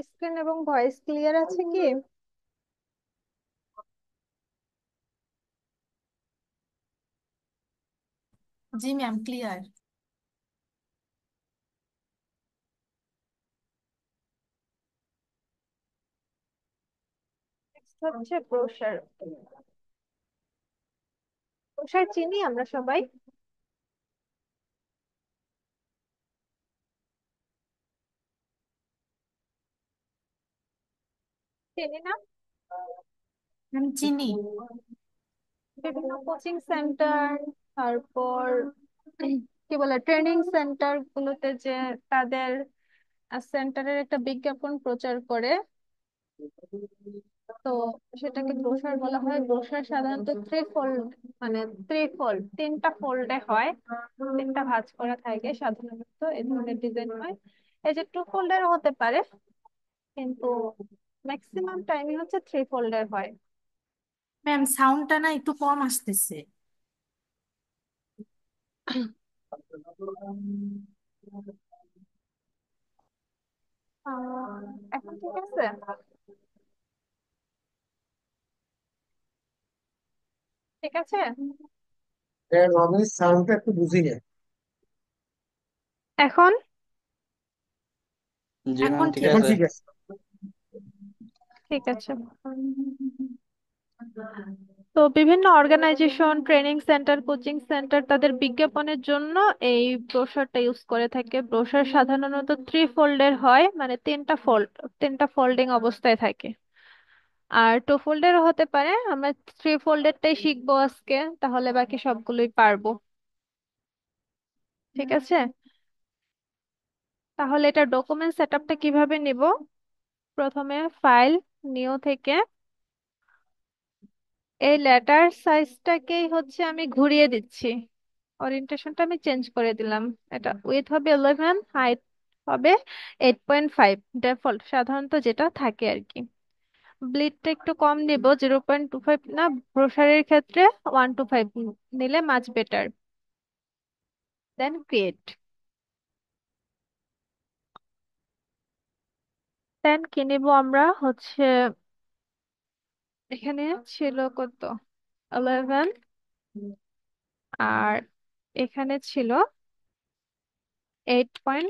Screen এবং voice clear আছে কি? জি ম্যাম, ক্লিয়ার। Next হচ্ছে ব্রোশার। ব্রোশার চিনি আমরা সবাই। চিনি না? ম্যাম চিনি। বিভিন্ন কোচিং সেন্টার, তারপর কি বলে ট্রেনিং সেন্টার গুলোতে যে তাদের সেন্টারের একটা বিজ্ঞাপন প্রচার করে, তো সেটাকে ব্রোশার বলা হয়। ব্রোশার সাধারণত থ্রি ফোল্ড, মানে থ্রি ফোল্ড, তিনটা ফোল্ডে হয়, তিনটা ভাঁজ করা থাকে সাধারণত, এই ধরনের ডিজাইন হয়। এই যে টু ফোল্ডের হতে পারে, কিন্তু ম্যাক্সিমাম টাইমই হচ্ছে থ্রি ফোল্ডের হয়। ম্যাম সাউন্ডটা না একটু কম আসতেছে। এখন ঠিক আছে? ঠিক আছে। রবির সাউন্ডটা একটু বুঝি না। এখন জি ম্যাম এখন ঠিক ঠিক। এখন আছে। ঠিক আছে। ঠিক আছে। তো বিভিন্ন organisation, training centre, coaching centre তাদের বিজ্ঞাপনের জন্য এই ব্রোশারটা ইউজ করে থাকে। ব্রোশার সাধারণত থ্রি ফোল্ডের হয়, মানে তিনটা ফোল্ড, তিনটা ফোল্ডিং অবস্থায় থাকে। আর টু ফোল্ডেরও হতে পারে। আমরা থ্রি ফোল্ডেরটাই শিখবো আজকে, তাহলে বাকি সবগুলোই পারবো। ঠিক আছে। তাহলে এটা ডকুমেন্ট সেটআপটা কিভাবে নিব? প্রথমে ফাইল, নিউ থেকে এই লেটার সাইজটাকেই হচ্ছে আমি ঘুরিয়ে দিচ্ছি, ওরিয়েন্টেশনটা আমি চেঞ্জ করে দিলাম। এটা উইথ হবে 11, হাইট হবে 8.5, ডিফল্ট সাধারণত যেটা থাকে আর কি। ব্লিডটা একটু কম নিব, 0.25 না, ব্রোশারের ক্ষেত্রে 1 to 5 নিলে মাচ বেটার। দেন ক্রিয়েট। দেন কি নিব আমরা হচ্ছে, এখানে ছিল কত, 11, আর এখানে ছিল 8.5।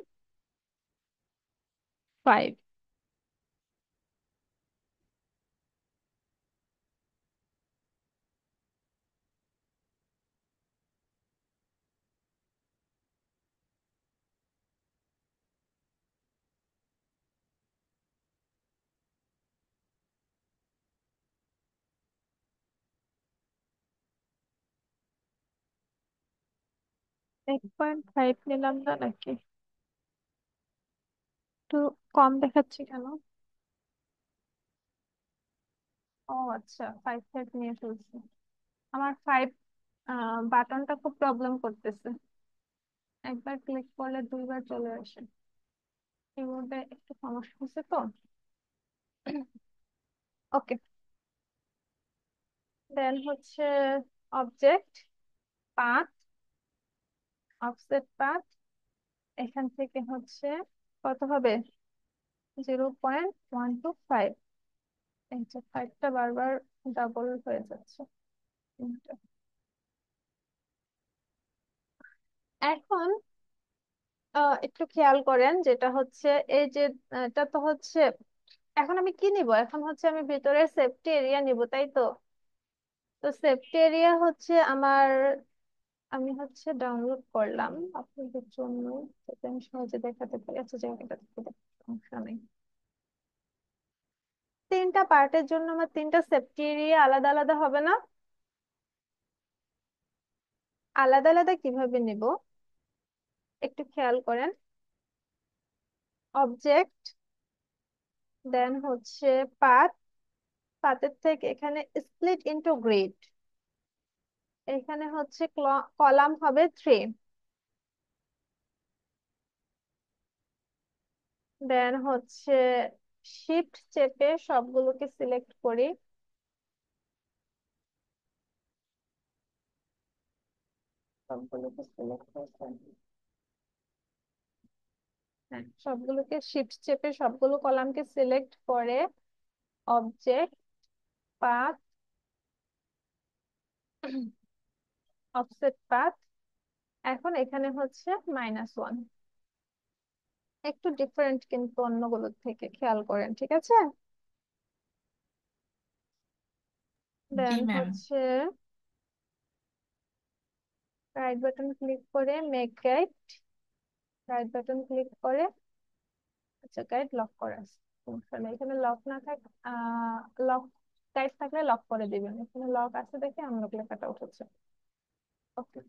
8.5 নিলাম না নাকি? একটু কম দেখাচ্ছি কেন? ও আচ্ছা, 5 নিয়ে ফেলছি। আমার 5 বাটনটা খুব প্রবলেম করতেছে, একবার ক্লিক করলে দুইবার চলে আসে। কিবোর্ডে একটু সমস্যা হচ্ছে তো। ওকে। দেন হচ্ছে অবজেক্ট পাথ, অফসেট পাথ, এখান থেকে হচ্ছে কত হবে, 0.125। এই যে 5টা বারবার ডাবল হয়ে যাচ্ছে। তিনটা। এখন একটু খেয়াল করেন, যেটা হচ্ছে এই যে এটা তো হচ্ছে, এখন আমি কি নিব, এখন হচ্ছে আমি ভিতরে সেফটি এরিয়া নিব, তাই তো? তো সেফটি এরিয়া হচ্ছে আমার, আমি হচ্ছে ডাউনলোড করলাম আপনাদের জন্য, যাতে আমি সহজে দেখাতে পারি। আচ্ছা, জায়গাটা থেকে সমস্যা নেই। তিনটা পার্টের জন্য আমার তিনটা সেফটি এরিয়া আলাদা আলাদা হবে না? আলাদা আলাদা কিভাবে নিব একটু খেয়াল করেন। অবজেক্ট, দেন হচ্ছে পাথ, পাথের থেকে এখানে স্প্লিট ইনটু গ্রিড, এখানে হচ্ছে কলাম হবে 3। দেন হচ্ছে শিফট চেপে সবগুলোকে সিলেক্ট করি। সবগুলোকে সিলেক্ট করছি। হ্যাঁ, সবগুলোকে শিফট চেপে সবগুলো কলামকে সিলেক্ট করে অবজেক্ট পাথ, অফসেট পাথ। এখন এখানে হচ্ছে -1, একটু ডিফারেন্ট কিন্তু অন্যগুলোর থেকে, খেয়াল করেন, ঠিক আছে। জি দেন ম্যাম। হচ্ছে রাইট বাটন ক্লিক করে make guide, right button click করে, আচ্ছা গাইড লক করা আছে, সমস্যা নেই, এখানে লক না থাক, লক, গাইড থাকলে লক করে দিবেন, এখানে লক আছে দেখে আনলক লেখাটা উঠেছে। ওকে,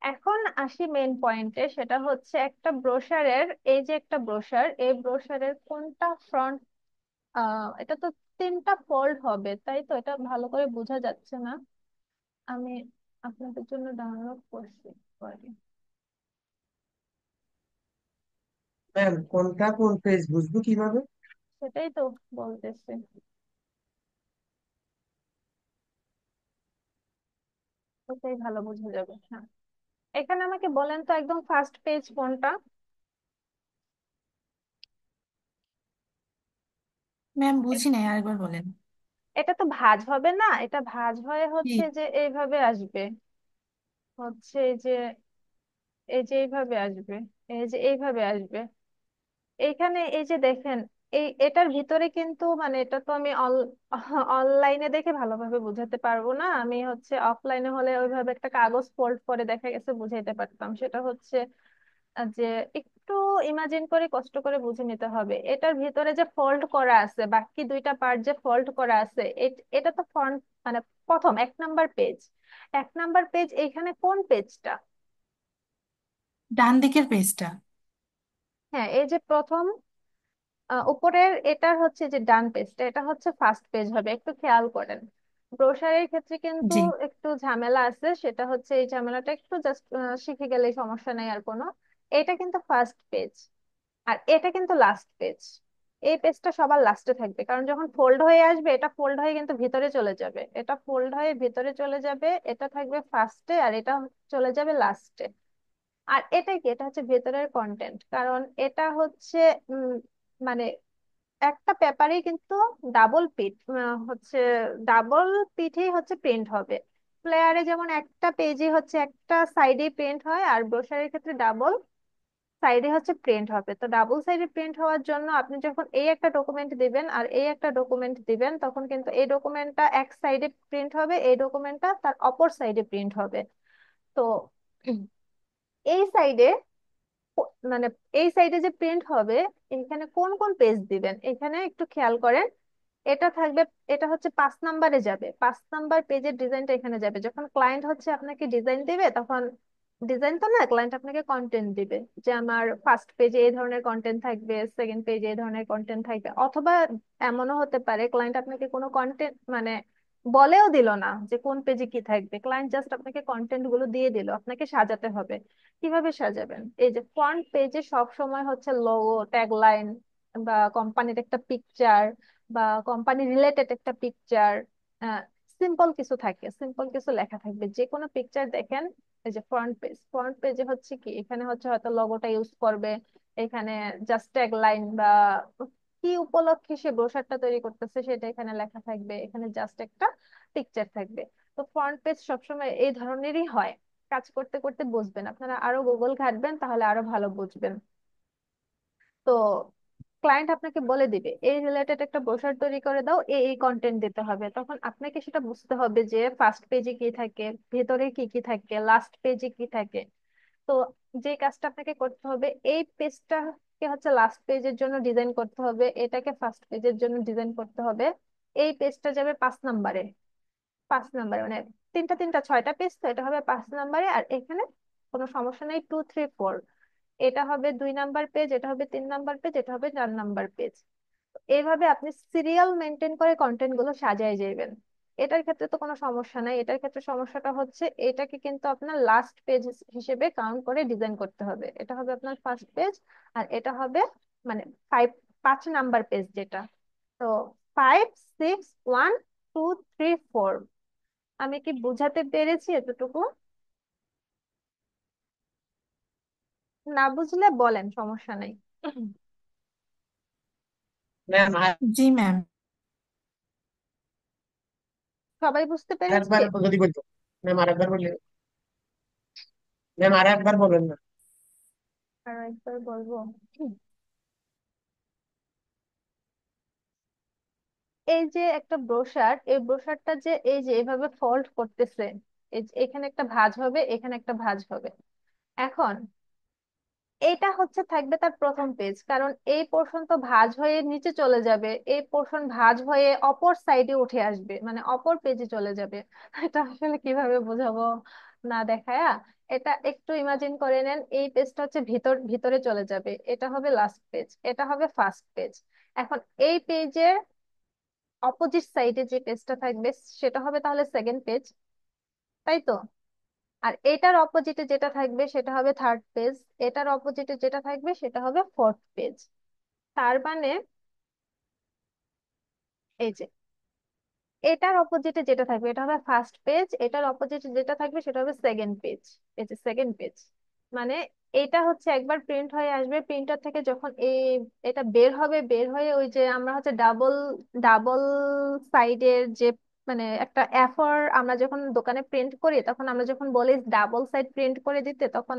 এখন আসি মেন পয়েন্টে, সেটা হচ্ছে একটা ব্রোশারের, এই যে একটা ব্রোশার, এই ব্রোশারের কোনটা ফ্রন্ট, এটা তো তিনটা ফোল্ড হবে তাই তো, এটা ভালো করে বোঝা যাচ্ছে না, আমি আপনাদের জন্য ডাউনলোড করছি পরে। ম্যাম কোনটা কোন পেজ বুঝবো কিভাবে? সেটাই তো বলতেছি, ওটাই ভালো বোঝা যাবে। হ্যাঁ, এখানে আমাকে বলেন তো একদম ফার্স্ট পেজ কোনটা। ম্যাম এ- বুঝি নাই, আরেকবার বলেন। এটা তো ভাঁজ হবে না, এটা ভাঁজ হয়ে কি? হচ্ছে যে এইভাবে আসবে, হচ্ছে এই যে, এই যে এইভাবে আসবে, এই যে এইভাবে আসবে, এইখানে এই যে দেখেন, এই এটার ভিতরে কিন্তু মানে এটা তো আমি অনলাইনে দেখে ভালোভাবে বুঝাতে পারবো না, আমি হচ্ছে অফলাইনে হলে ওইভাবে একটা কাগজ ফোল্ড করে দেখা গেছে বুঝাইতে পারতাম, সেটা হচ্ছে যে একটু ইমাজিন করে কষ্ট করে বুঝে নিতে হবে, এটার ভিতরে যে ফোল্ড করা আছে, বাকি দুইটা পার্ট যে ফোল্ড করা আছে, এটা তো ফ্রন্ট, মানে প্রথম 1 নাম্বার পেজ, 1 নাম্বার পেজ, এইখানে কোন পেজটা? ডান দিকের পেজটা। হ্যাঁ, এই যে প্রথম উপরের এটা হচ্ছে যে ডান পেজটা, এটা হচ্ছে ফার্স্ট পেজ হবে, একটু খেয়াল করেন। ব্রোশারের ক্ষেত্রে কিন্তু জি। একটু ঝামেলা আছে, সেটা হচ্ছে এই ঝামেলাটা একটু জাস্ট শিখে গেলেই সমস্যা নেই আর কোনো। এটা কিন্তু ফার্স্ট পেজ, আর এটা কিন্তু লাস্ট পেজ, এই পেজটা সবার লাস্টে থাকবে, কারণ যখন ফোল্ড হয়ে আসবে এটা ফোল্ড হয়ে কিন্তু ভিতরে চলে যাবে, এটা ফোল্ড হয়ে ভিতরে চলে যাবে, এটা থাকবে ফার্স্টে আর এটা চলে যাবে লাস্টে। আর এটা কি, এটা হচ্ছে ভেতরের কন্টেন্ট, কারণ এটা হচ্ছে উম, মানে একটা পেপারই কিন্তু ডাবল পিট, হচ্ছে ডাবল পিঠেই হচ্ছে প্রিন্ট হবে। প্লেয়ারে যেমন একটা পেজে হচ্ছে একটা সাইডে প্রিন্ট হয়, আর ব্রোশারের ক্ষেত্রে ডাবল সাইডে হচ্ছে প্রিন্ট হবে। তো ডাবল সাইডে প্রিন্ট হওয়ার জন্য আপনি যখন এই একটা ডকুমেন্ট দিবেন আর এই একটা ডকুমেন্ট দিবেন, তখন কিন্তু এই ডকুমেন্টটা এক সাইডে প্রিন্ট হবে, এই ডকুমেন্টটা তার অপর সাইডে প্রিন্ট হবে। তো এই সাইডে, মানে এই সাইডে যে প্রিন্ট হবে, এখানে কোন কোন পেজ দিবেন এখানে একটু খেয়াল করেন। এটা থাকবে, এটা হচ্ছে 5 নাম্বারে যাবে, 5 নাম্বার পেজের ডিজাইনটা এখানে যাবে, যখন ক্লায়েন্ট হচ্ছে আপনাকে ডিজাইন দিবে তখন, ডিজাইন তো না, ক্লায়েন্ট আপনাকে কন্টেন্ট দিবে, যে আমার ফার্স্ট পেজে এই ধরনের কন্টেন্ট থাকবে, সেকেন্ড পেজে এই ধরনের কন্টেন্ট থাকবে, অথবা এমনও হতে পারে ক্লায়েন্ট আপনাকে কোনো কন্টেন্ট মানে বলেও দিল না যে কোন পেজে কি থাকবে, ক্লায়েন্ট জাস্ট আপনাকে কন্টেন্ট গুলো দিয়ে দিল, আপনাকে সাজাতে হবে। কিভাবে সাজাবেন? এই যে ফ্রন্ট পেজে সব সময় হচ্ছে লোগো, ট্যাগলাইন, বা কোম্পানির একটা পিকচার, বা কোম্পানি রিলেটেড একটা পিকচার, সিম্পল কিছু থাকে, সিম্পল কিছু লেখা থাকবে, যে কোনো পিকচার দেখেন। এই যে ফ্রন্ট পেজ, ফ্রন্ট পেজে হচ্ছে কি, এখানে হচ্ছে হয়তো লোগোটা ইউজ করবে, এখানে জাস্ট ট্যাগ লাইন বা কি উপলক্ষে সে ব্রোশারটা তৈরি করতেছে সেটা এখানে লেখা থাকবে, এখানে জাস্ট একটা পিকচার থাকবে। তো ফ্রন্ট পেজ সবসময় এই ধরনেরই হয়, কাজ করতে করতে বুঝবেন, আপনারা আরো গুগল ঘাটবেন তাহলে আরো ভালো বুঝবেন। তো ক্লায়েন্ট আপনাকে বলে দিবে এই রিলেটেড একটা ব্রোশার তৈরি করে দাও, এই এই কন্টেন্ট দিতে হবে, তখন আপনাকে সেটা বুঝতে হবে যে ফার্স্ট পেজে কি থাকে, ভেতরে কি কি থাকে, লাস্ট পেজে কি থাকে। তো যে কাজটা আপনাকে করতে হবে, এই পেজটাকে হচ্ছে লাস্ট পেজের জন্য ডিজাইন করতে হবে, এটাকে ফার্স্ট পেজের জন্য ডিজাইন করতে হবে। এই পেজটা যাবে 5 নাম্বারে, 5 নাম্বারে মানে তিনটা তিনটা 6টা পেজ, তো এটা হবে 5 নাম্বারে, আর এখানে কোনো সমস্যা নেই, 2 3 4, এটা হবে 2 নাম্বার পেজ, এটা হবে 3 নাম্বার পেজ, এটা হবে 4 নাম্বার পেজ। এইভাবে আপনি সিরিয়াল মেনটেন করে কন্টেন্ট গুলো সাজিয়ে যাবেন। এটার ক্ষেত্রে তো কোনো সমস্যা নাই, এটার ক্ষেত্রে সমস্যাটা হচ্ছে এটাকে কিন্তু আপনার লাস্ট পেজ হিসেবে কাউন্ট করে ডিজাইন করতে হবে, এটা হবে আপনার ফার্স্ট পেজ, আর এটা হবে মানে 5 নাম্বার পেজ যেটা। তো 5 6 1 2 3 4, আমি কি বুঝাতে পেরেছি এতটুকু? না বুঝলে বলেন, সমস্যা নেই। ম্যাম জি ম্যাম। সবাই বুঝতে পেরেছি? আরেকবার যদি বলতো। ম্যাম আরেকবার বললে। ম্যাম আর একবার বলেন না। আর একবার বলবো। এই যে একটা ব্রোশার, এই ব্রোশারটা যে এই যে এভাবে ফোল্ড করতেছে, এই যে এখানে একটা ভাঁজ হবে, এখানে একটা ভাঁজ হবে। এখন এটা হচ্ছে থাকবে তার প্রথম পেজ, কারণ এই পোর্শন তো ভাঁজ হয়ে নিচে চলে যাবে, এই পোর্শন ভাঁজ হয়ে অপর সাইডে উঠে আসবে, মানে অপর পেজে চলে যাবে। এটা আসলে কিভাবে বোঝাবো না দেখায়া? এটা একটু ইমাজিন করে নেন, এই পেজটা হচ্ছে ভিতরে চলে যাবে, এটা হবে লাস্ট পেজ, এটা হবে ফার্স্ট পেজ। এখন এই পেজের অপোজিট সাইডে যে পেজটা থাকবে সেটা হবে তাহলে সেকেন্ড পেজ, তাই তো? আর এটার অপোজিটে যেটা থাকবে সেটা হবে থার্ড পেজ, এটার অপোজিটে যেটা থাকবে সেটা হবে ফোর্থ পেজ। তার মানে এই যে এটার অপোজিটে যেটা থাকবে এটা হবে ফার্স্ট পেজ, এটার অপোজিটে যেটা থাকবে সেটা হবে সেকেন্ড পেজ। এই যে সেকেন্ড পেজ, মানে এটা হচ্ছে একবার প্রিন্ট হয়ে আসবে, প্রিন্টার থেকে যখন এটা বের হবে, বের হয়ে ওই যে আমরা হচ্ছে ডাবল ডাবল সাইডের যে, মানে একটা এফর আমরা যখন দোকানে প্রিন্ট করি তখন আমরা যখন বলি ডাবল সাইড প্রিন্ট করে দিতে, তখন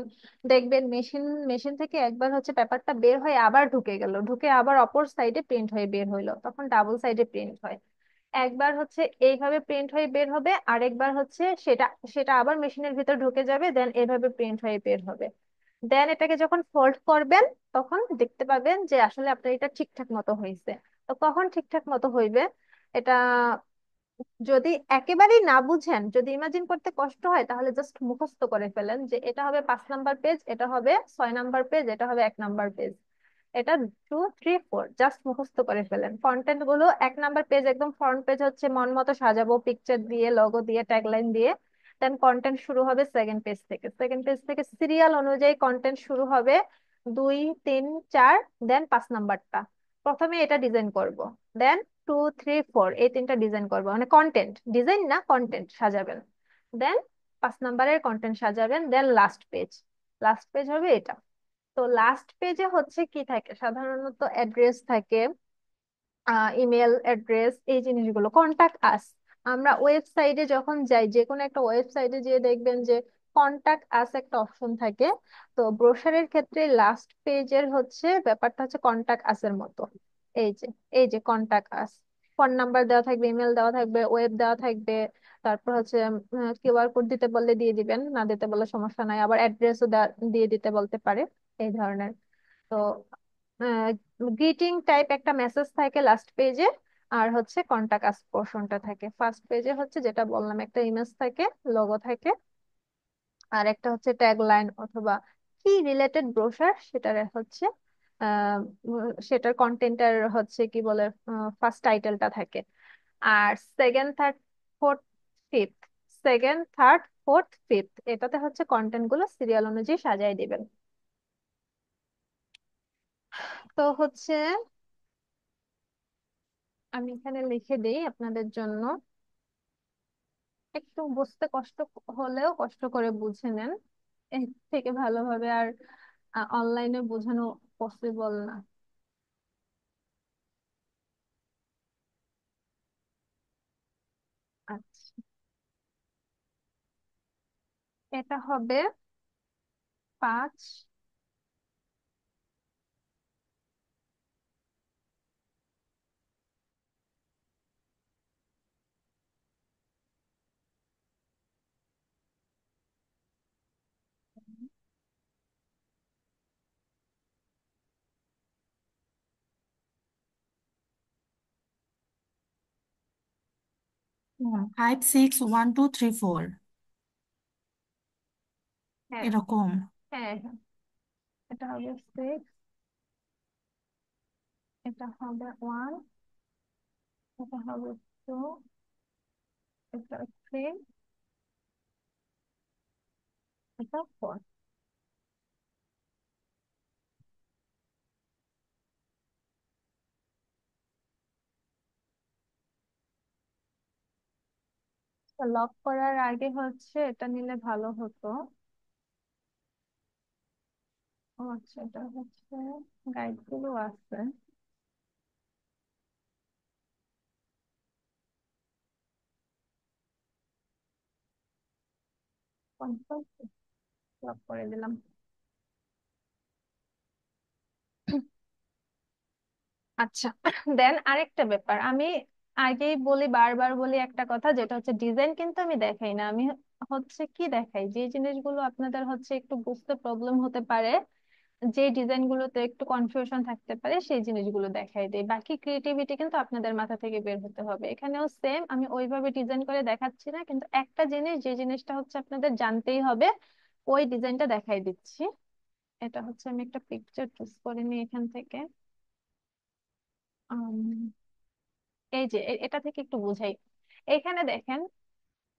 দেখবেন মেশিন মেশিন থেকে একবার হচ্ছে পেপারটা বের হয়ে আবার ঢুকে গেল, ঢুকে আবার অপর সাইডে প্রিন্ট হয়ে বের হইলো, তখন ডাবল সাইডে প্রিন্ট হয়। একবার হচ্ছে এইভাবে প্রিন্ট হয়ে বের হবে, আরেকবার হচ্ছে সেটা সেটা আবার মেশিনের ভিতর ঢুকে যাবে, দেন এইভাবে প্রিন্ট হয়ে বের হবে। দেন এটাকে যখন ফোল্ড করবেন তখন দেখতে পাবেন যে আসলে আপনার এটা ঠিকঠাক মতো হয়েছে। তো কখন ঠিকঠাক মতো হইবে এটা, যদি একেবারেই না বুঝেন, যদি ইমাজিন করতে কষ্ট হয়, তাহলে জাস্ট মুখস্থ করে ফেলেন যে এটা হবে 5 নাম্বার পেজ, এটা হবে 6 নাম্বার পেজ, এটা হবে 1 নাম্বার পেজ, এটা 2, 3, 4 জাস্ট মুখস্থ করে ফেলেন। কন্টেন্ট গুলো 1 নাম্বার পেজ একদম ফ্রন্ট পেজ হচ্ছে মন মতো সাজাবো পিকচার দিয়ে, লোগো দিয়ে, ট্যাগলাইন দিয়ে। দেন কন্টেন্ট শুরু হবে সেকেন্ড পেজ থেকে, সেকেন্ড পেজ থেকে সিরিয়াল অনুযায়ী কন্টেন্ট শুরু হবে, 2, 3, 4, দেন 5 নাম্বারটা। প্রথমে এটা ডিজাইন করব, দেন 2, 3, 4 এই তিনটা ডিজাইন করবো, মানে কন্টেন্ট ডিজাইন না, কন্টেন্ট সাজাবেন। দেন 5 নাম্বারের কন্টেন্ট সাজাবেন, দেন লাস্ট পেজ, লাস্ট পেজ হবে এটা। তো লাস্ট পেজে হচ্ছে কি থাকে, সাধারণত অ্যাড্রেস থাকে, ইমেল অ্যাড্রেস, এই জিনিসগুলো, কন্টাক্ট আস। আমরা ওয়েবসাইটে যখন যাই, যে কোনো একটা ওয়েবসাইটে যেয়ে দেখবেন যে কন্টাক্ট আস একটা অপশন থাকে। তো ব্রোশারের ক্ষেত্রে লাস্ট পেজের হচ্ছে ব্যাপারটা হচ্ছে কন্টাক্ট আসের মতো। এই যে এই যে কন্টাক্ট আস, ফোন নাম্বার দেওয়া থাকবে, ইমেল দেওয়া থাকবে, ওয়েব দেওয়া থাকবে, তারপর হচ্ছে কিউআর কোড দিতে বললে দিয়ে দিবেন, না দিতে বললে সমস্যা নাই, আবার অ্যাড্রেসও দিয়ে দিতে বলতে পারে, এই ধরনের। তো গ্রিটিং টাইপ একটা মেসেজ থাকে লাস্ট পেজে, আর হচ্ছে কন্টাক্ট আস পোর্শনটা থাকে ফার্স্ট পেজে, হচ্ছে যেটা বললাম একটা ইমেজ থাকে, লোগো থাকে, আর একটা হচ্ছে ট্যাগ লাইন অথবা কি রিলেটেড ব্রোশার সেটার হচ্ছে সেটার কন্টেন্টের হচ্ছে কি বলে ফার্স্ট টাইটেলটা থাকে। আর second third fourth fifth, second third fourth fifth এটাতে হচ্ছে কন্টেন্ট গুলো সিরিয়াল অনুযায়ী সাজাই দিবেন। তো হচ্ছে আমি এখানে লিখে দিই আপনাদের জন্য, একটু বুঝতে কষ্ট হলেও কষ্ট করে বুঝে নেন, এর থেকে ভালোভাবে আর অনলাইনে বোঝানো পসিবল না। আচ্ছা, এটা হবে 5, 5, 6, 1, 2, 3, 4 হ্যাঁ এরকম। হ্যাঁ হ্যাঁ, এটা হবে 6, এটা হবে 1, এটা হবে 2, এটা 3, এটা 4। লক করার আগে হচ্ছে এটা নিলে ভালো হতো। ও আচ্ছা, এটা হচ্ছে গাইড গুলো আছে। কনফার্ম করে দিলাম। আচ্ছা, দেন আরেকটা ব্যাপার আমি আগেই বলি, বারবার বলি একটা কথা, যেটা হচ্ছে ডিজাইন কিন্তু আমি দেখাই না। আমি হচ্ছে কি দেখাই, যে জিনিসগুলো আপনাদের হচ্ছে একটু বুঝতে প্রবলেম হতে পারে, যে ডিজাইন গুলোতে একটু কনফিউশন থাকতে পারে, সেই জিনিসগুলো দেখাই দেই। বাকি ক্রিয়েটিভিটি কিন্তু আপনাদের মাথা থেকে বের হতে হবে। এখানেও সেম, আমি ওইভাবে ডিজাইন করে দেখাচ্ছি না, কিন্তু একটা জিনিস, যে জিনিসটা হচ্ছে আপনাদের জানতেই হবে, ওই ডিজাইনটা দেখাই দিচ্ছি। এটা হচ্ছে, আমি একটা পিকচার চুজ করে নিই এখান থেকে। এই যে এটা থেকে একটু বুঝাই। এখানে দেখেন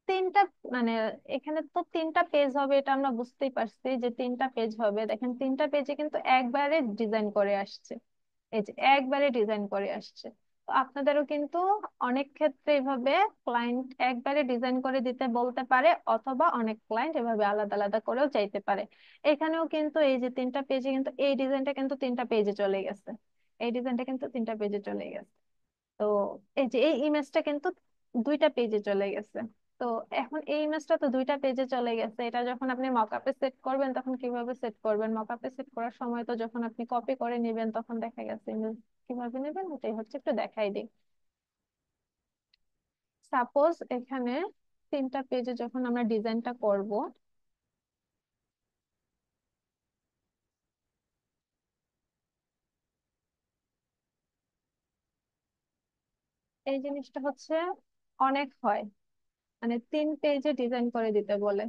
তিনটা, মানে এখানে তো তিনটা পেজ হবে, এটা আমরা বুঝতেই পারছি যে তিনটা পেজ হবে। দেখেন তিনটা পেজে কিন্তু একবারে ডিজাইন করে আসছে, এই যে একবারে ডিজাইন করে আসছে। তো আপনাদেরও কিন্তু অনেক ক্ষেত্রে এভাবে ক্লায়েন্ট একবারে ডিজাইন করে দিতে বলতে পারে, অথবা অনেক ক্লায়েন্ট এভাবে আলাদা আলাদা করেও চাইতে পারে। এখানেও কিন্তু এই যে তিনটা পেজে কিন্তু এই ডিজাইনটা কিন্তু তিনটা পেজে চলে গেছে, এই ডিজাইনটা কিন্তু তিনটা পেজে চলে গেছে। তো এই যে এই ইমেজটা কিন্তু দুইটা পেজে চলে গেছে। তো এখন এই ইমেজটা তো দুইটা পেজে চলে গেছে, এটা যখন আপনি মকআপে সেট করবেন তখন কিভাবে সেট করবেন? মকআপে সেট করার সময় তো যখন আপনি কপি করে নেবেন তখন দেখা গেছে ইমেজ কিভাবে নেবেন, ওটাই হচ্ছে একটু দেখাই দিই। সাপোজ এখানে তিনটা পেজে যখন আমরা ডিজাইনটা করব, এই জিনিসটা হচ্ছে অনেক হয়, মানে 3 পেজে ডিজাইন করে দিতে বলে,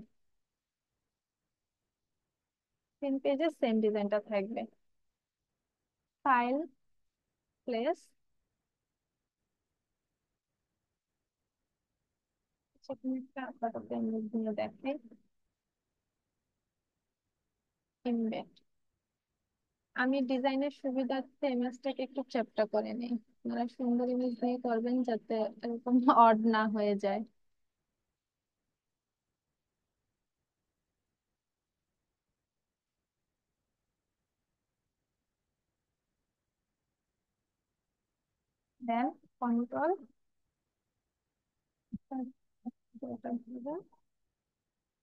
3 পেজে সেম ডিজাইনটা থাকবে। ফাইল, প্লেস, সেখানে একটা আপাতত ইমেজ দিয়ে দেখাই। ইমবেড, আমি ডিজাইনের সুবিধার্থে ইমেজটাকে একটু চ্যাপ্টা করে নিই। আপনারা সুন্দর ইমেজ দিয়ে করবেন যাতে এরকম অড না হয়ে যায়। দেন কন্ট্রোল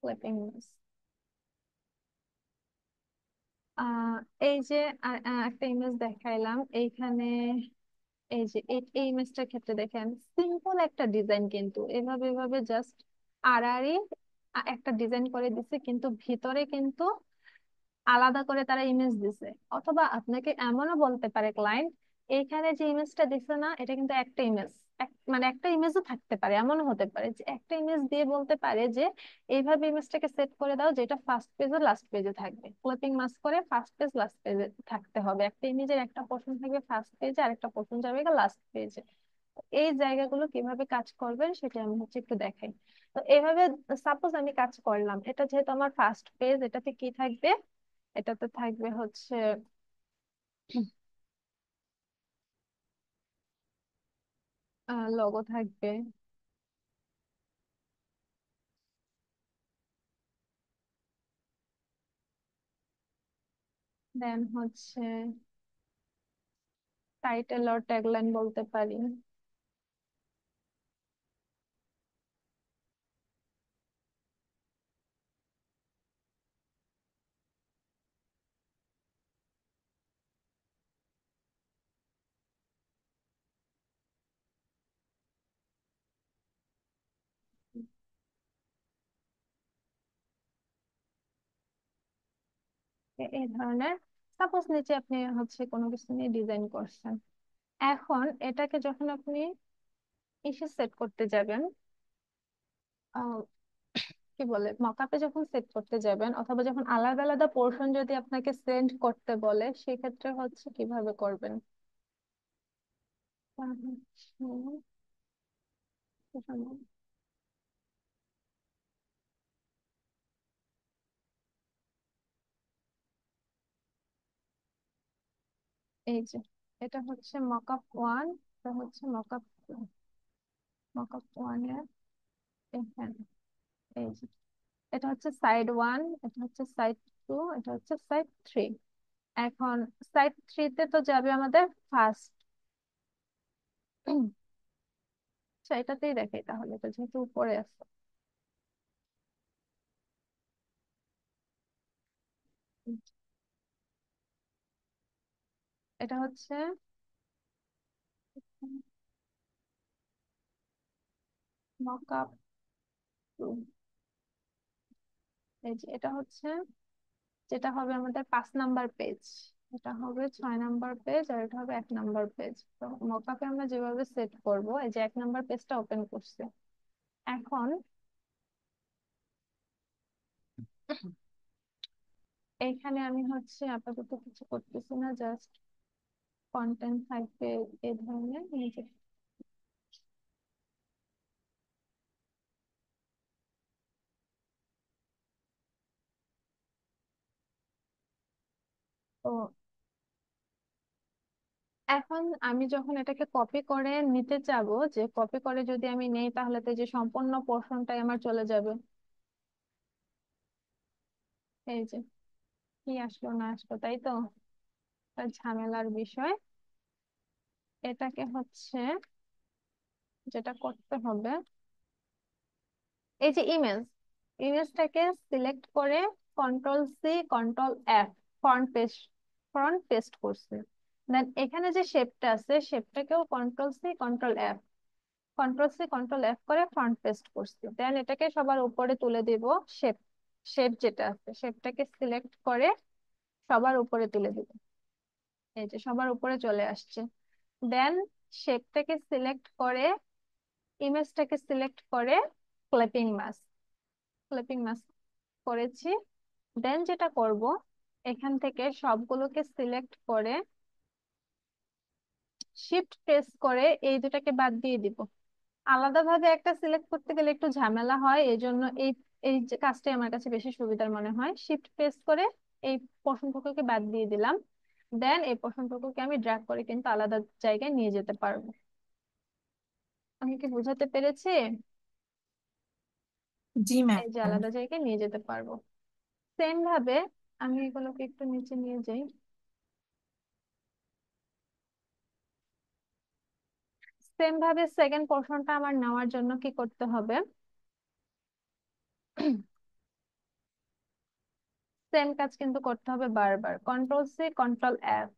ক্লিপিং ইমেজ। আহ এই যে একটা ইমেজ দেখাইলাম এইখানে, এই যে এই ইমেজটার ক্ষেত্রে দেখেন সিম্পল একটা ডিজাইন, কিন্তু এভাবে এভাবে জাস্ট আড়াআড়ি একটা ডিজাইন করে দিছে, কিন্তু ভিতরে কিন্তু আলাদা করে তারা ইমেজ দিছে। অথবা আপনাকে এমনও বলতে পারে ক্লায়েন্ট, এইখানে যে ইমেজটা দিছে না, এটা কিন্তু একটা ইমেজ, মানে একটা ইমেজও থাকতে পারে, এমনও হতে পারে যে একটা ইমেজ দিয়ে বলতে পারে যে এইভাবে ইমেজটাকে সেট করে দাও যেটা ফার্স্ট পেজ আর লাস্ট পেজে থাকবে। ক্লিপিং মাস্ক করে ফার্স্ট পেজ লাস্ট পেজে থাকতে হবে, একটা ইমেজের একটা পোর্শন থাকবে ফার্স্ট পেজে আর একটা পোর্শন যাবে লাস্ট পেজে। এই জায়গাগুলো কিভাবে কাজ করবেন সেটা আমি হচ্ছে একটু দেখাই। তো এইভাবে সাপোজ আমি কাজ করলাম, এটা যেহেতু আমার ফার্স্ট পেজ, এটাতে কি থাকবে? এটাতে থাকবে হচ্ছে লগো থাকবে, দেন হচ্ছে টাইটেল আর ট্যাগলাইন বলতে পারি। এই ধরনের সাপোজ নিচে আপনি হচ্ছে কোনো কিছু নিয়ে ডিজাইন করছেন। এখন এটাকে যখন আপনি ইসে সেট করতে যাবেন, আহ, কি বলে, মকআপে যখন সেট করতে যাবেন, অথবা যখন আলাদা আলাদা পোর্শন যদি আপনাকে সেন্ড করতে বলে, সেক্ষেত্রে হচ্ছে কিভাবে করবেন? তা হচ্ছে, এই যে এটা হচ্ছে মকআপ ওয়ান, এটা হচ্ছে মকআপ টু। মকআপ ওয়ান এর এখানে, এই যে এটা হচ্ছে সাইড ওয়ান, এটা হচ্ছে সাইড টু, এটা হচ্ছে সাইড থ্রি। এখন সাইড থ্রিতে তো যাবে আমাদের ফার্স্ট। এটাতেই দেখাই তাহলে, এটা যেহেতু উপরে আছে। এটা হচ্ছে মকআপ। এই যে এটা হচ্ছে, যেটা হবে আমাদের 5 নাম্বার পেজ, এটা হবে 6 নাম্বার পেজ, আর এটা হবে 1 নাম্বার পেজ। তো মকআপে আমরা যেভাবে সেট করব, এই যে 1 নাম্বার পেজটা ওপেন করছে। এখন এইখানে আমি হচ্ছে আপাতত কিছু করতেছি না, জাস্ট কন্টেন্ট থাকবে এই ধরনের নিচে। তো এখন আমি যখন এটাকে কপি করে নিতে চাবো, যে কপি করে যদি আমি নেই তাহলে তো এই যে সম্পূর্ণ পোর্শনটাই আমার চলে যাবে। এই যে কি আসলো না আসলো, তাই তো একটা ঝামেলার বিষয়। এটাকে হচ্ছে যেটা করতে হবে, এই যে ইমেজটাকে সিলেক্ট করে Ctrl+C Ctrl+F, ফ্রন্ট পেস্ট করছে। দেন এখানে যে শেপটা আছে, শেপটাকেও Ctrl+C Ctrl+F, Ctrl+C Ctrl+F করে ফ্রন্ট পেস্ট করছি। দেন এটাকে সবার উপরে তুলে দিব। শেপ শেপ যেটা আছে, শেপটাকে সিলেক্ট করে সবার উপরে তুলে দিব। এই যে সবার উপরে চলে আসছে। দেন শেপটাকে সিলেক্ট করে, ইমেজটাকে সিলেক্ট করে ক্লিপিং মাস্ক, ক্লিপিং মাস্ক করেছি। দেন যেটা করব, এখান থেকে সবগুলোকে সিলেক্ট করে শিফট প্রেস করে এই দুটাকে বাদ দিয়ে দিব। আলাদাভাবে একটা সিলেক্ট করতে গেলে একটু ঝামেলা হয়, এই জন্য এই এই যে কাজটাই আমার কাছে বেশি সুবিধার মনে হয়। শিফট প্রেস করে এই পোর্শনটুকুকে বাদ দিয়ে দিলাম। দেন এই পোর্শনটুকুকে আমি ড্র্যাগ করে কিন্তু আলাদা জায়গায় নিয়ে যেতে পারবো। আমি কি বোঝাতে পেরেছি? জি ম্যাম। এই যে আলাদা জায়গায় নিয়ে যেতে পারবো। সেম ভাবে আমি এগুলোকে একটু নিচে নিয়ে যাই। সেম ভাবে সেকেন্ড পোর্শনটা আমার নেওয়ার জন্য কি করতে হবে, সেম কাজ কিন্তু করতে হবে বারবার। Ctrl+C Ctrl+F,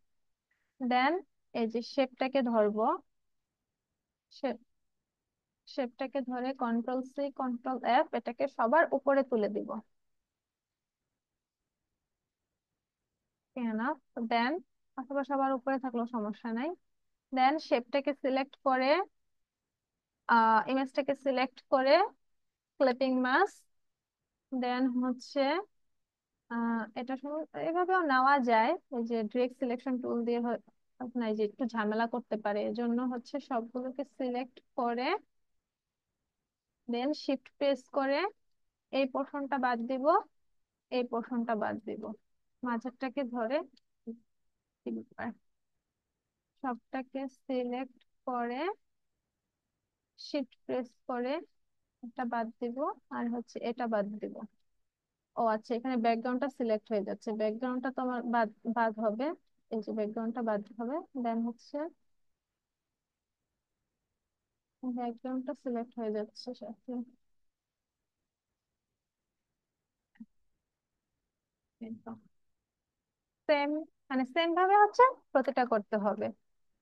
দেন এই যে শেপটাকে ধরবো, শেপটাকে ধরে Ctrl+C Ctrl+F, এটাকে সবার উপরে তুলে দিব। দেন অথবা সবার উপরে থাকলেও সমস্যা নাই। দেন শেপটাকে সিলেক্ট করে, ইমেজটাকে সিলেক্ট করে ক্লিপিং মাস্ক, দেন হচ্ছে এটা শুধু এভাবেও নেওয়া যায়, এই যে ডিরেক্ট সিলেকশন টুল দিয়ে আপনার এই যে একটু ঝামেলা করতে পারে, এজন্য হচ্ছে সবগুলোকে সিলেক্ট করে দেন শিফট প্রেস করে এই পোর্শনটা বাদ দিব, এই পোর্শনটা বাদ দিব, মাঝেরটাকে ধরে সবটাকে সিলেক্ট করে শিফট প্রেস করে এটা বাদ দিব, আর হচ্ছে এটা বাদ দিব। ও আচ্ছা, এখানে ব্যাকগ্রাউন্ডটা সিলেক্ট হয়ে যাচ্ছে, ব্যাকগ্রাউন্ডটা তো আমার বাদ বাদ হবে। এই যে ব্যাকগ্রাউন্ডটা বাদ হবে, দেন হচ্ছে ব্যাকগ্রাউন্ডটা সিলেক্ট হয়ে যাচ্ছে সাথে। সেম, মানে সেম ভাবে হচ্ছে প্রতিটা করতে হবে।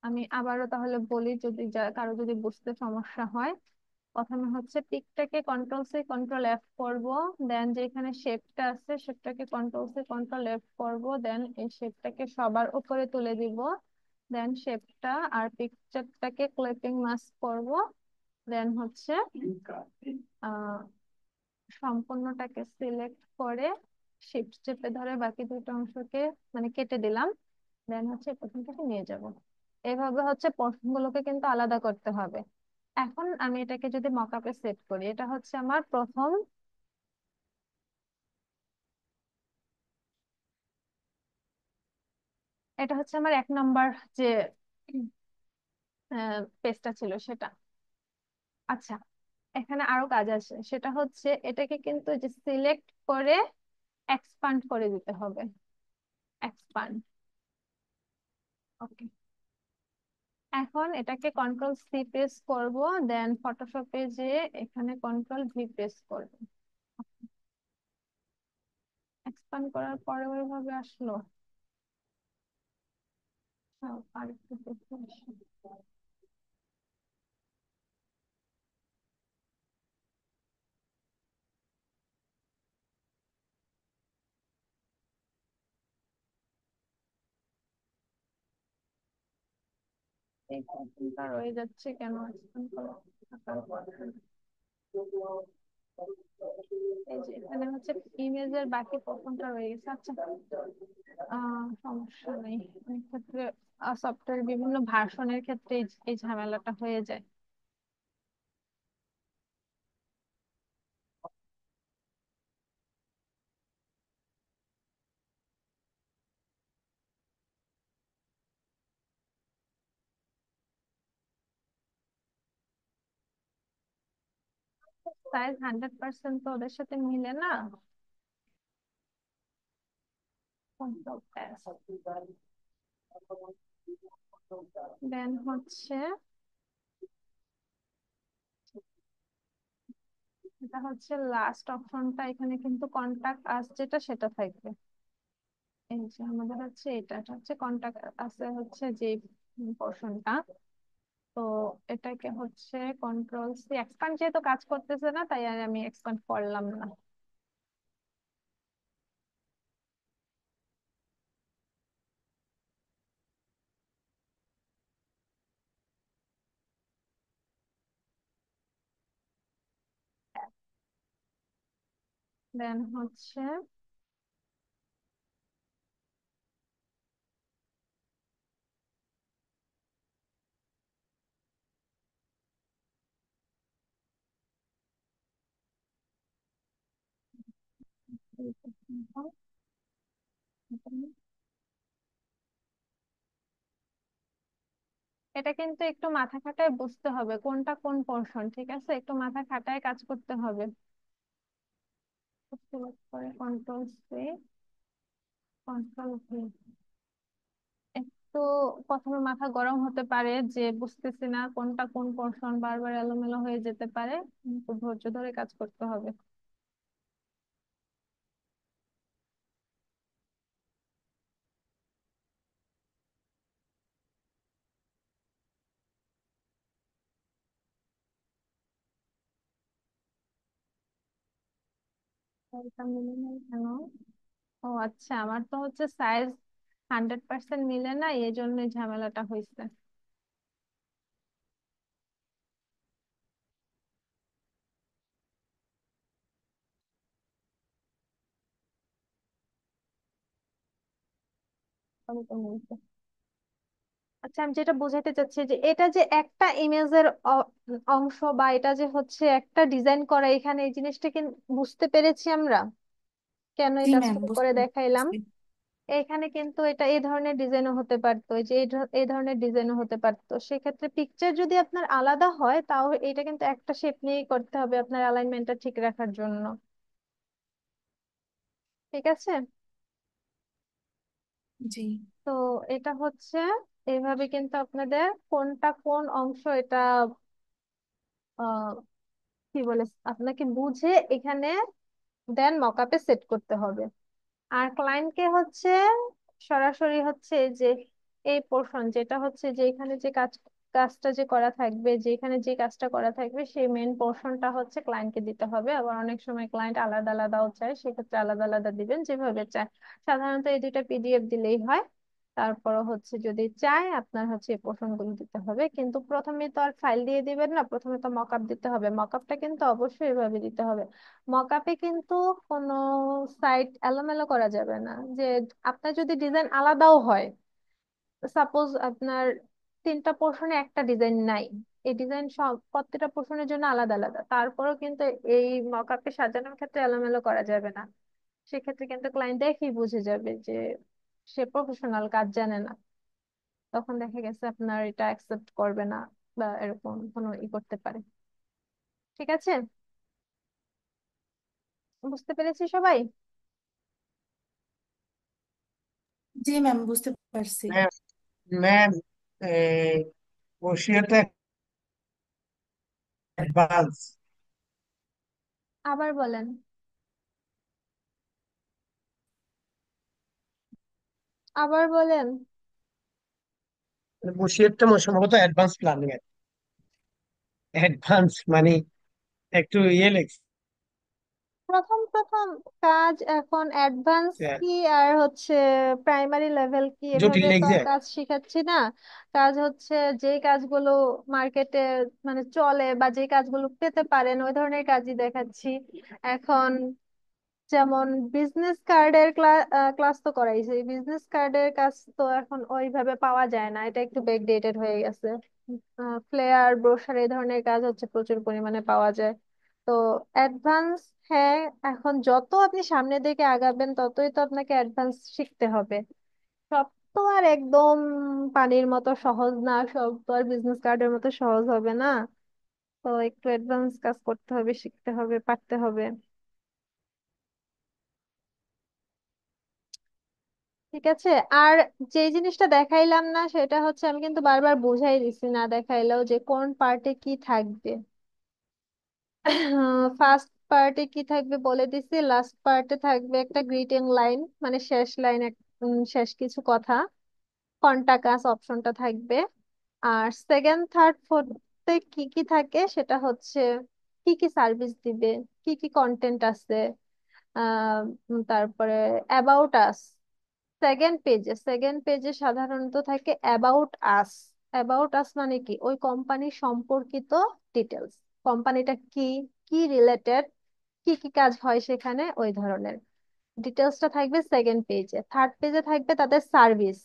আমি আবারও তাহলে বলি, যদি কারো যদি বুঝতে সমস্যা হয়। প্রথমে হচ্ছে পিকটাকে Ctrl+C Ctrl+F করব। দেন যেখানে শেপটা আছে শেপটাকে Ctrl+C Ctrl+F করব। দেন এই শেপটাকে সবার উপরে তুলে দিব। দেন শেপটা আর পিকচারটাকে ক্লিপিং মাস্ক করব। দেন হচ্ছে আহ সম্পূর্ণটাকে সিলেক্ট করে শিফট চেপে ধরে বাকি দুটো অংশকে মানে কেটে দিলাম। দেন হচ্ছে প্রথমটাকে নিয়ে যাব। এভাবে হচ্ছে পোর্শনগুলোকে কিন্তু আলাদা করতে হবে। এখন আমি এটাকে যদি মকআপে সেট করি, এটা হচ্ছে আমার প্রথম, এটা হচ্ছে আমার 1 নাম্বার যে পেজটা ছিল সেটা। আচ্ছা, এখানে আরো কাজ আছে, সেটা হচ্ছে এটাকে কিন্তু যে সিলেক্ট করে এক্সপান্ড করে দিতে হবে। এক্সপান্ড, ওকে, এখন এটাকে কন্ট্রোল সি প্রেস করব, দেন ফটোশপে যে এখানে কন্ট্রোল ভি প্রেস করব। এক্সপান্ড করার পরে ওইভাবে আসলো। আরেকটু দেখে আসি। এই কন্ট্রোলটা রয়ে যাচ্ছে কেন, এক্সপান্ড করা থাকার পর? এই যে এখানে হচ্ছে ইমেজের বাকি পোর্শনটা রয়ে গেছে। আচ্ছা, সমস্যা নেই। অনেক ক্ষেত্রে সফটওয়্যার বিভিন্ন ভার্সনের ক্ষেত্রে এই ঝামেলাটা হয়ে যায়। সাইজ 100% তো ওদের সাথে মিলে না। কন্ট্রোল এস, দেন হচ্ছে এটা হচ্ছে লাস্ট অপশনটা, এখানে কিন্তু কন্টাক্ট আস যেটা সেটা থাকবে। এই যে আমাদের হচ্ছে এটা হচ্ছে কন্টাক্ট আছে হচ্ছে যে পোর্শনটা। তো এটাকে হচ্ছে কন্ট্রোল সি, এক্সপান্ড যেহেতু কাজ করতেছে না তাই আর আমি এক্সপান্ড করলাম না। দেন হচ্ছে এটা কিন্তু একটু মাথা খাটায় বুঝতে হবে কোনটা কোন পোর্শন, ঠিক আছে? একটু মাথা খাটায় কাজ করতে হবে। সিলেক্ট করে কন্ট্রোল সি, কন্ট্রোল ভি। একটু প্রথমে মাথা গরম হতে পারে যে বুঝতেছি না কোনটা কোন পোর্শন, বারবার এলোমেলো হয়ে যেতে পারে, কিন্তু ধৈর্য ধরে কাজ করতে হবে। এটা মিলে নাই কেন? ও আচ্ছা, আমার তো হচ্ছে সাইজ 100% মিলে না, এই জন্যই ঝামেলাটা হয়েছে। তবে তো মিলছে। আচ্ছা, আমি যেটা বোঝাতে চাচ্ছি যে এটা যে একটা ইমেজের অংশ, বা এটা যে হচ্ছে একটা ডিজাইন করা, এখানে এই জিনিসটা কি বুঝতে পেরেছি আমরা? কেন জি এটা ম্যাম, স্টোর করে বুঝতে দেখাইলাম? পারছি। এখানে কিন্তু এটা এই ধরনের ডিজাইনও হতে পারতো, এই যে এই ধরনের ডিজাইনও হতে পারতো। সেক্ষেত্রে পিকচার যদি আপনার আলাদা হয় তাও এটা কিন্তু একটা শেপ নিয়েই করতে হবে আপনার অ্যালাইনমেন্টটা ঠিক রাখার জন্য। ঠিক আছে? জি। তো এটা হচ্ছে এইভাবে কিন্তু আপনাদের কোনটা কোন অংশ এটা আহ কি বলে আপনাকে বুঝে এখানে দেন মকআপে সেট করতে হবে। আর ক্লায়েন্টকে হচ্ছে সরাসরি হচ্ছে যে এই পোর্শন যেটা হচ্ছে যে এখানে যে কাজটা যে করা থাকবে, যেখানে যে কাজটা করা থাকবে সেই মেন পোর্শনটা হচ্ছে ক্লায়েন্টকে দিতে হবে। আবার অনেক সময় ক্লায়েন্ট আলাদা আলাদাও চায়, সেক্ষেত্রে আলাদা আলাদা দিবেন যেভাবে চায়। সাধারণত এই দুইটা পিডিএফ দিলেই হয়। তারপর হচ্ছে যদি চায় আপনার হচ্ছে এই পোর্শন গুলো দিতে হবে, কিন্তু প্রথমে তো আর ফাইল দিয়ে দিবেন না, প্রথমে তো মকআপ দিতে হবে। মকআপটা কিন্তু অবশ্যই এভাবে দিতে হবে। মকআপে কিন্তু কোনো সাইট এলোমেলো করা যাবে না। যে আপনার যদি ডিজাইন আলাদাও হয়, সাপোজ আপনার তিনটা পোর্শনে একটা ডিজাইন নাই, এই ডিজাইন সব প্রত্যেকটা পোর্শনের জন্য আলাদা আলাদা, তারপরেও কিন্তু এই মকআপে সাজানোর ক্ষেত্রে এলোমেলো করা যাবে না। সেক্ষেত্রে কিন্তু ক্লায়েন্ট দেখেই বুঝে যাবে যে সে প্রফেশনাল, কাজ জানে না। তখন দেখা গেছে আপনার এটা অ্যাকসেপ্ট করবে না, বা এরকম কোনো করতে পারে। ঠিক আছে? বুঝতে পেরেছি সবাই? জি ম্যাম, বুঝতে পারছি। হ্যাঁ, ম্যাম, বসিরহাটে অ্যাডভান্স। আবার বলেন। আবার বলেন। বসিরহাটটা সম্ভবত অ্যাডভান্স প্ল্যানিং এর। অ্যাডভান্স মানে একটু ইয়ে লেগছে। প্রথম প্রথম কাজ এখন অ্যাডভান্স কি আর হচ্ছে প্রাইমারি লেভেল কি জটিল এভাবে তো আর লেগছে। কাজ শিখাচ্ছি না। কাজ হচ্ছে যেই কাজগুলো মার্কেটে মানে চলে বা যেই কাজগুলো পেতে পারেন ওই ধরনের কাজই দেখাচ্ছি এখন। যেমন বিজনেস কার্ডের ক্লাস তো করাইছে, বিজনেস কার্ডের কাজ তো এখন ওইভাবে পাওয়া যায় না, এটা একটু ব্যাকডেটেড হয়ে গেছে। ফ্লেয়ার ব্রোশার এই ধরনের কাজ হচ্ছে প্রচুর পরিমাণে পাওয়া যায়। তো অ্যাডভান্স, হ্যাঁ, এখন যত আপনি সামনের দিকে আগাবেন ততই তো আপনাকে অ্যাডভান্স শিখতে হবে। সব তো আর একদম পানির মতো সহজ না, সব তো আর বিজনেস কার্ডের মতো সহজ হবে না। তো একটু অ্যাডভান্স কাজ করতে হবে, শিখতে হবে, পারতে হবে। ঠিক আছে। আর যে জিনিসটা দেখাইলাম না সেটা হচ্ছে আমি কিন্তু বারবার বুঝাই দিছি না দেখাইলেও যে কোন পার্টে কি থাকবে। ফার্স্ট পার্টে কি থাকবে বলে দিছি, লাস্ট পার্টে থাকবে একটা গ্রিটিং লাইন, মানে শেষ লাইন, শেষ কিছু কথা, কন্টাক্ট অপশনটা থাকবে। আর সেকেন্ড থার্ড ফোর্থে কি কি থাকে সেটা হচ্ছে কি কি সার্ভিস দিবে, কি কি কন্টেন্ট আছে, তারপরে অ্যাবাউট আস। সেকেন্ড পেজে সাধারণত থাকে অ্যাবাউট আস। অ্যাবাউট আস মানে কি, ওই কোম্পানি সম্পর্কিত ডিটেলস, কোম্পানিটা কি, কি রিলেটেড, কি কি কাজ হয় সেখানে, ওই ধরনের ডিটেলসটা থাকবে সেকেন্ড পেজে। থার্ড পেজে থাকবে তাদের সার্ভিস।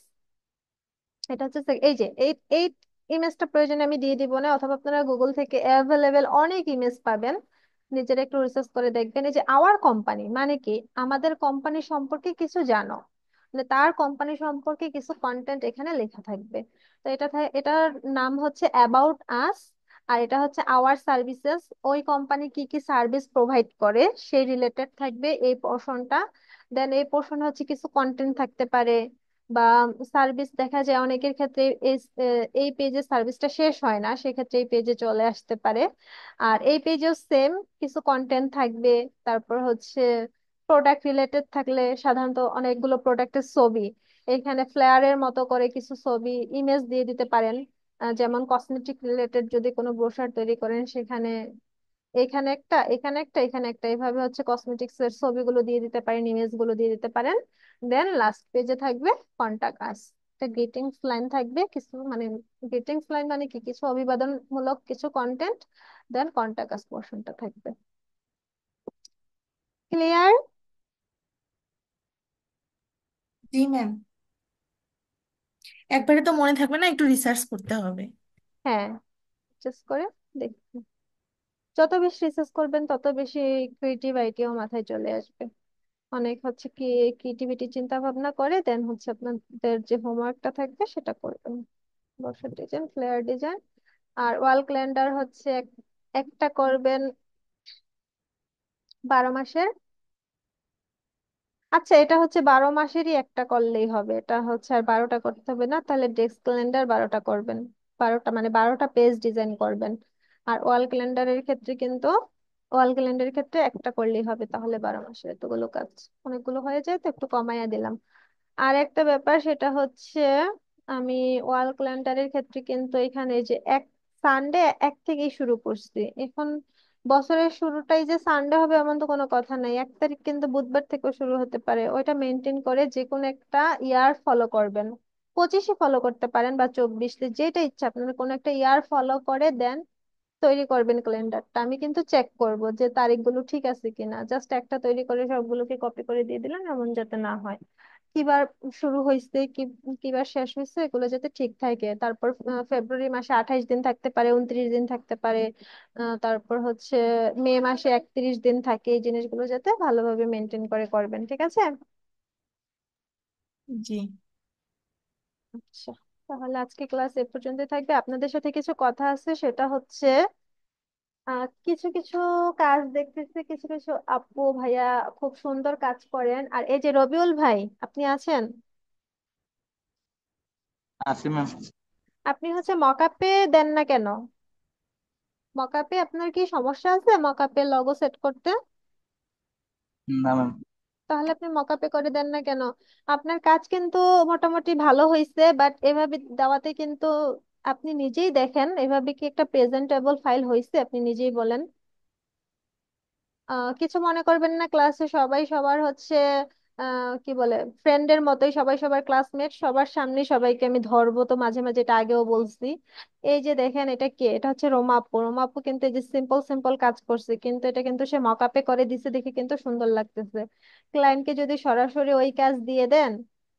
এটা হচ্ছে এই যে এই ইমেজটা প্রয়োজনে আমি দিয়ে দিব না, অথবা আপনারা গুগল থেকে অ্যাভেলেবেল অনেক ইমেজ পাবেন, নিজেরা একটু রিসার্চ করে দেখবেন। এই যে আওয়ার কোম্পানি মানে কি, আমাদের কোম্পানি সম্পর্কে কিছু জানো, মানে তার কোম্পানি সম্পর্কে কিছু কন্টেন্ট এখানে লেখা থাকবে। তো এটার নাম হচ্ছে অ্যাবাউট আস। আর এটা হচ্ছে আওয়ার সার্ভিসেস, ওই কোম্পানি কি কি সার্ভিস প্রোভাইড করে সেই রিলেটেড থাকবে এই পোর্শনটা। দেন এই পোর্শনে হচ্ছে কিছু কন্টেন্ট থাকতে পারে বা সার্ভিস, দেখা যায় অনেকের ক্ষেত্রে এই পেজে সার্ভিসটা শেষ হয় না, সেক্ষেত্রে এই পেজে চলে আসতে পারে। আর এই পেজেও সেম কিছু কন্টেন্ট থাকবে। তারপর হচ্ছে প্রোডাক্ট রিলেটেড থাকলে সাধারণত অনেকগুলো প্রোডাক্টের ছবি, এখানে ফ্লেয়ারের মতো করে কিছু ছবি ইমেজ দিয়ে দিতে পারেন। যেমন কসমেটিক রিলেটেড যদি কোনো ব্রোশার তৈরি করেন সেখানে এখানে একটা, এখানে একটা, এখানে একটা, এইভাবে হচ্ছে কসমেটিক্স এর ছবিগুলো দিয়ে দিতে পারেন, ইমেজ গুলো দিয়ে দিতে পারেন। দেন লাস্ট পেজে থাকবে কন্টাক্ট আস, একটা গ্রিটিংস লাইন থাকবে কিছু, মানে গ্রিটিংস লাইন মানে কি, কিছু অভিবাদনমূলক কিছু কন্টেন্ট। দেন কন্টাক্ট আস পোর্শনটা থাকবে। ক্লিয়ার? জি ম্যাম, একবারে তো মনে থাকবে না, একটু রিসার্চ করতে হবে। হ্যাঁ, চেস করে দেখুন। যত বেশি রিসার্চ করবেন তত বেশি ক্রিয়েটিভ আইডিয়াও মাথায় চলে আসবে। অনেক হচ্ছে কি ক্রিয়েটিভিটি চিন্তা ভাবনা করে দেন হচ্ছে আপনাদের যে হোমওয়ার্কটা থাকবে সেটা করবেন। বর্ষার ডিজাইন, ফ্লেয়ার ডিজাইন, আর ওয়াল ক্যালেন্ডার হচ্ছে একটা করবেন 12 মাসের। আচ্ছা, এটা হচ্ছে 12 মাসেরই একটা করলেই হবে, এটা হচ্ছে আর 12টা করতে হবে না, তাহলে ডেস্ক ক্যালেন্ডার 12টা করবেন। 12টা মানে 12টা পেজ ডিজাইন করবেন। আর ওয়াল ক্যালেন্ডারের ক্ষেত্রে একটা করলেই হবে, তাহলে 12 মাসের এতগুলো কাজ অনেকগুলো হয়ে যায়, তো একটু কমাইয়া দিলাম। আর একটা ব্যাপার সেটা হচ্ছে আমি ওয়াল ক্যালেন্ডারের ক্ষেত্রে কিন্তু এখানে যে সানডে এক থেকেই শুরু করছি এখন। বছরের শুরুটাই যে সানডে হবে এমন তো কোনো কথা নাই, 1 তারিখ কিন্তু বুধবার থেকেও শুরু হতে পারে, ওইটা মেনটেন করে যে কোনো একটা ইয়ার ফলো করবেন। 25-এ ফলো করতে পারেন বা 24, যেটা ইচ্ছা আপনার, কোনো একটা ইয়ার ফলো করে দেন তৈরি করবেন ক্যালেন্ডারটা। আমি কিন্তু চেক করব যে তারিখগুলো ঠিক আছে কিনা, জাস্ট একটা তৈরি করে সবগুলোকে কপি করে দিয়ে দিলাম, এমন যাতে না হয়। কিবার শুরু হয়েছে কিবার শেষ হয়েছে এগুলো যাতে ঠিক থাকে। তারপর ফেব্রুয়ারি মাসে 28 দিন থাকতে পারে, 29 দিন থাকতে পারে। তারপর হচ্ছে মে মাসে 31 দিন থাকে, এই জিনিসগুলো যাতে ভালোভাবে মেনটেন করে করবেন, ঠিক আছে? জি আচ্ছা, তাহলে আজকে ক্লাস এ পর্যন্ত থাকবে। আপনাদের সাথে কিছু কথা আছে, সেটা হচ্ছে কিছু কিছু কাজ দেখতেছি, কিছু কিছু আপু ভাইয়া খুব সুন্দর কাজ করেন। আর এই যে রবিউল ভাই, আপনি আছেন? আছি ম্যাম। আপনি হচ্ছে মকআপে দেন না কেন? মকআপে আপনার কি সমস্যা আছে মকআপে লগো সেট করতে? না ম্যাম। তাহলে আপনি মকআপে করে দেন না কেন? আপনার কাজ কিন্তু মোটামুটি ভালো হয়েছে, বাট এভাবে দেওয়াতে কিন্তু আপনি নিজেই দেখেন এভাবে কি একটা প্রেজেন্টেবল ফাইল হয়েছে, আপনি নিজেই বলেন। কিছু মনে করবেন না, ক্লাসে সবাই সবার হচ্ছে কি বলে ফ্রেন্ডের মতোই, সবাই সবার ক্লাসমেট, সবার সামনে সবাইকে আমি ধরবো তো মাঝে মাঝে, এটা আগেও বলছি। এই যে দেখেন এটা কে, এটা হচ্ছে রোমাপু। রোমাপু কিন্তু এই যে সিম্পল সিম্পল কাজ করছে, কিন্তু এটা কিন্তু সে মকআপে করে দিছে দেখে কিন্তু সুন্দর লাগতেছে। ক্লায়েন্টকে যদি সরাসরি ওই কাজ দিয়ে দেন,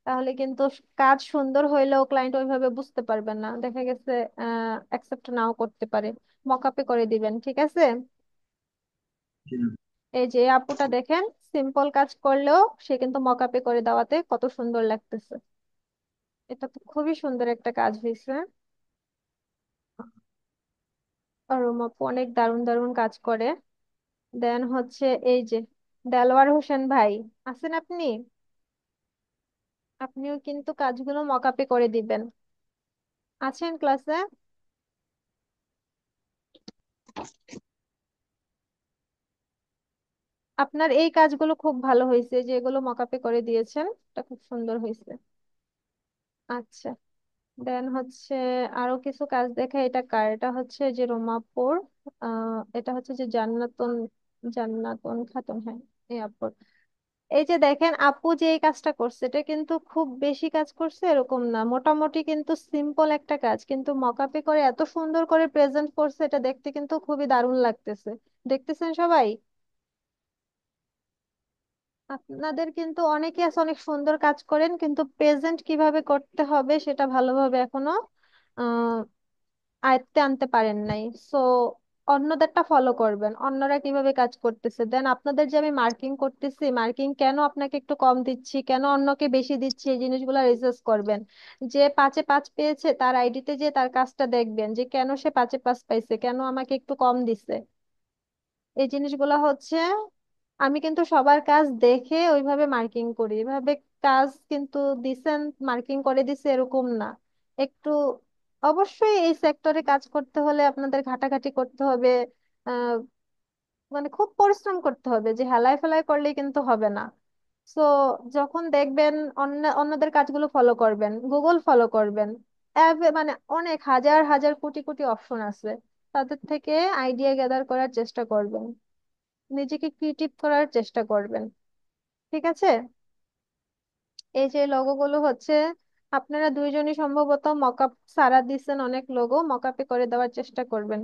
তাহলে কিন্তু কাজ সুন্দর হইলেও ক্লায়েন্ট ওইভাবে বুঝতে পারবে না, দেখা গেছে অ্যাকসেপ্ট নাও করতে পারে। মকআপে করে দিবেন, ঠিক আছে? জি ম্যাম। এই যে আপুটা দেখেন, সিম্পল কাজ করলেও সে কিন্তু মকআপে করে দেওয়াতে কত সুন্দর লাগতেছে। এটা তো খুবই সুন্দর একটা কাজ হয়েছে। আর রুমা আপু অনেক দারুণ দারুণ কাজ করে। দেন হচ্ছে এই যে দেলোয়ার হোসেন ভাই, আছেন আপনি? আপনিও কিন্তু কাজগুলো মকআপে করে দিবেন, আছেন ক্লাসে? আপনার এই কাজগুলো খুব ভালো হয়েছে, যেগুলো মকআপে করে দিয়েছেন, এটা খুব সুন্দর হয়েছে। আচ্ছা, দেন হচ্ছে আরো কিছু কাজ দেখে, এটা কার, এটা হচ্ছে যে রোমাপুর। এটা হচ্ছে যে জান্নাতুন, জান্নাতুন খাতুন, হ্যাঁ, এই আপুর। এই যে দেখেন আপু যে এই কাজটা করছে, এটা কিন্তু খুব বেশি কাজ করছে এরকম না, মোটামুটি কিন্তু সিম্পল একটা কাজ, কিন্তু মকআপে করে এত সুন্দর করে প্রেজেন্ট করছে, এটা দেখতে কিন্তু খুবই দারুণ লাগতেছে। দেখতেছেন সবাই? আপনাদের কিন্তু অনেকে আছে অনেক সুন্দর কাজ করেন, কিন্তু প্রেজেন্ট কিভাবে করতে হবে সেটা ভালোভাবে এখনো আয়ত্তে আনতে পারেন নাই। সো অন্যদেরটা ফলো করবেন, অন্যরা কিভাবে কাজ করতেছে, দেন আপনাদের যে আমি মার্কিং করতেছি, মার্কিং কেন আপনাকে একটু কম দিচ্ছি, কেন অন্যকে বেশি দিচ্ছি, এই জিনিসগুলো রিসার্চ করবেন। যে 5-এ 5 পেয়েছে তার আইডিতে যে তার কাজটা দেখবেন, যে কেন সে 5-এ 5 পাইছে, কেন আমাকে একটু কম দিছে। এই জিনিসগুলো হচ্ছে, আমি কিন্তু সবার কাজ দেখে ওইভাবে মার্কিং করি, এভাবে কাজ কিন্তু দিছেন মার্কিং করে দিছে এরকম না। একটু অবশ্যই এই সেক্টরে কাজ করতে হলে আপনাদের ঘাটাঘাটি করতে হবে, আহ মানে খুব পরিশ্রম করতে হবে, যে হেলায় ফেলায় করলেই কিন্তু হবে না। সো যখন দেখবেন অন্যদের কাজগুলো ফলো করবেন, গুগল ফলো করবেন, মানে অনেক হাজার হাজার কোটি কোটি অপশন আছে, তাদের থেকে আইডিয়া গ্যাদার করার চেষ্টা করবেন, নিজেকে ক্রিয়েটিভ করার চেষ্টা করবেন, ঠিক আছে? এই যে লোগো গুলো হচ্ছে, আপনারা দুইজনই সম্ভবত মকআপ সারা দিচ্ছেন, অনেক লোগো মকআপে করে দেওয়ার চেষ্টা করবেন,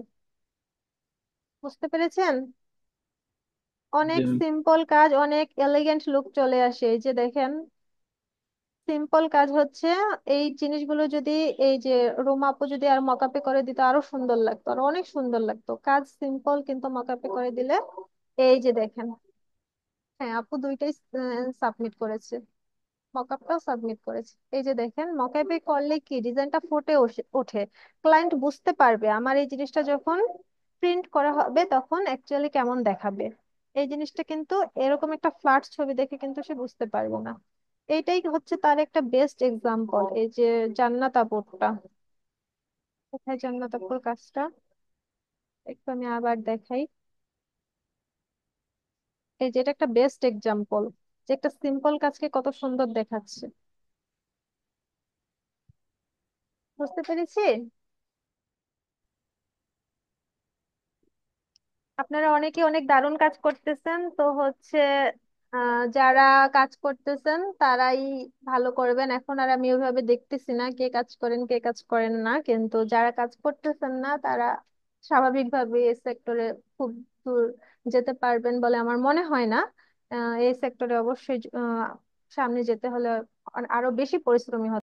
বুঝতে পেরেছেন? জি অনেক ম্যাম। সিম্পল কাজ, অনেক এলিগেন্ট লুক চলে আসে। এই যে দেখেন, সিম্পল কাজ হচ্ছে, এই জিনিসগুলো যদি এই যে রুমা আপু যদি আর মকআপে করে দিত আরো সুন্দর লাগতো, আর অনেক সুন্দর লাগতো। কাজ সিম্পল কিন্তু মকআপে করে দিলে, এই যে দেখেন, হ্যাঁ আপু দুইটাই সাবমিট করেছে, মকআপটাও সাবমিট করেছে। এই যে দেখেন মকআপে করলে কি ডিজাইনটা ফুটে ওঠে, ক্লায়েন্ট বুঝতে পারবে আমার এই জিনিসটা যখন প্রিন্ট করা হবে তখন অ্যাকচুয়ালি কেমন দেখাবে। এই জিনিসটা কিন্তু এরকম একটা ফ্ল্যাট ছবি দেখে কিন্তু সে বুঝতে পারবে না। এইটাই হচ্ছে তার একটা বেস্ট এক্সাম্পল। এই যে জান্নাত আপুরটা, কোথায় জান্নাত আপুর কাজটা, একটু আমি আবার দেখাই। এই যে এটা একটা বেস্ট এক্সাম্পল, যে একটা সিম্পল কাজকে কত সুন্দর দেখাচ্ছে, বুঝতে পেরেছি? আপনারা অনেকে অনেক দারুণ কাজ করতেছেন, তো হচ্ছে যারা কাজ করতেছেন তারাই ভালো করবেন। এখন আর আমি ওইভাবে দেখতেছি না কে কাজ করেন কে কাজ করেন না, কিন্তু যারা কাজ করতেছেন না তারা স্বাভাবিকভাবে এই সেক্টরে খুব দূর যেতে পারবেন বলে আমার মনে হয় না। এই সেক্টরে অবশ্যই সামনে যেতে হলে আরো বেশি পরিশ্রমী হতে